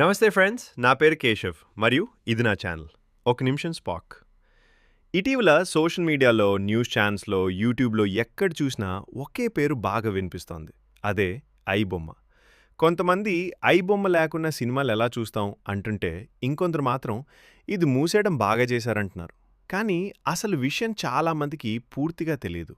నమస్తే ఫ్రెండ్స్, నా పేరు కేశవ్ మరియు ఇది నా ఛానల్ ఒక నిమిషం స్పాక్. ఇటీవల సోషల్ మీడియాలో, న్యూస్ ఛానల్స్లో, యూట్యూబ్లో ఎక్కడ చూసినా ఒకే పేరు బాగా వినిపిస్తోంది. అదే ఐ బొమ్మ. కొంతమంది ఐ బొమ్మ లేకున్నా సినిమాలు ఎలా చూస్తాం అంటుంటే, ఇంకొందరు మాత్రం ఇది మూసేయడం బాగా చేశారంటున్నారు. కానీ అసలు విషయం చాలామందికి పూర్తిగా తెలియదు.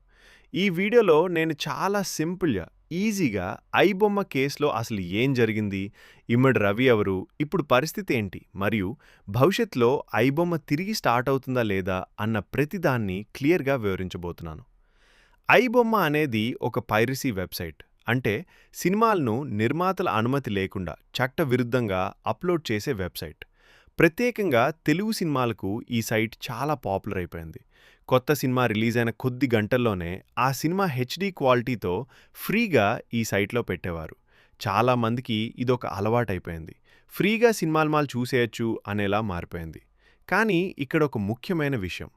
ఈ వీడియోలో నేను చాలా సింపుల్గా, ఈజీగా ఐ బొమ్మ కేసులో అసలు ఏం జరిగింది, ఇమ్మడి రవి ఎవరు, ఇప్పుడు పరిస్థితి ఏంటి, మరియు భవిష్యత్తులో ఐ బొమ్మ తిరిగి స్టార్ట్ అవుతుందా లేదా అన్న ప్రతిదాన్ని క్లియర్గా వివరించబోతున్నాను. ఐ బొమ్మ అనేది ఒక పైరసీ వెబ్సైట్. అంటే సినిమాలను నిర్మాతల అనుమతి లేకుండా చట్టవిరుద్ధంగా అప్లోడ్ చేసే వెబ్సైట్. ప్రత్యేకంగా తెలుగు సినిమాలకు ఈ సైట్ చాలా పాపులర్ అయిపోయింది. కొత్త సినిమా రిలీజ్ అయిన కొద్ది గంటల్లోనే ఆ సినిమా హెచ్డీ క్వాలిటీతో ఫ్రీగా ఈ సైట్లో పెట్టేవారు. చాలామందికి ఇదొక అలవాటైపోయింది. ఫ్రీగా సినిమాలు చూసేయచ్చు అనేలా మారిపోయింది. కానీ ఇక్కడ ఒక ముఖ్యమైన విషయం.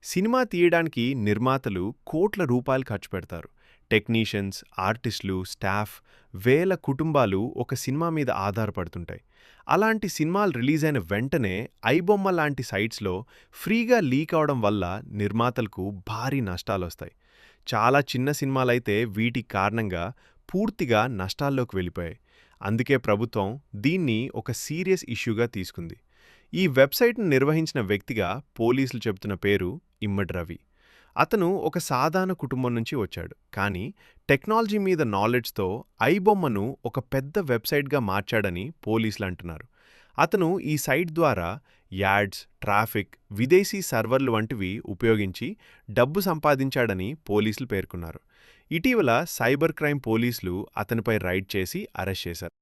సినిమా తీయడానికి నిర్మాతలు కోట్ల రూపాయలు ఖర్చు పెడతారు. టెక్నీషియన్స్, ఆర్టిస్టులు, స్టాఫ్, వేల కుటుంబాలు ఒక సినిమా మీద ఆధారపడుతుంటాయి. అలాంటి సినిమాలు రిలీజ్ అయిన వెంటనే ఐబొమ్మ లాంటి సైట్స్లో ఫ్రీగా లీక్ అవడం వల్ల నిర్మాతలకు భారీ నష్టాలొస్తాయి. చాలా చిన్న సినిమాలైతే వీటి కారణంగా పూర్తిగా నష్టాల్లోకి వెళ్ళిపోయాయి. అందుకే ప్రభుత్వం దీన్ని ఒక సీరియస్ ఇష్యూగా తీసుకుంది. ఈ వెబ్సైట్ను నిర్వహించిన వ్యక్తిగా పోలీసులు చెబుతున్న పేరు ఇమ్మడి రవి. అతను ఒక సాధారణ కుటుంబం నుంచి వచ్చాడు. కానీ టెక్నాలజీ మీద నాలెడ్జ్తో ఐబొమ్మను ఒక పెద్ద వెబ్సైట్గా మార్చాడని పోలీసులు అంటున్నారు. అతను ఈ సైట్ ద్వారా యాడ్స్, ట్రాఫిక్, విదేశీ సర్వర్లు వంటివి ఉపయోగించి డబ్బు సంపాదించాడని పోలీసులు పేర్కొన్నారు. ఇటీవల సైబర్ క్రైమ్ పోలీసులు అతనిపై రైడ్ చేసి అరెస్ట్ చేశారు.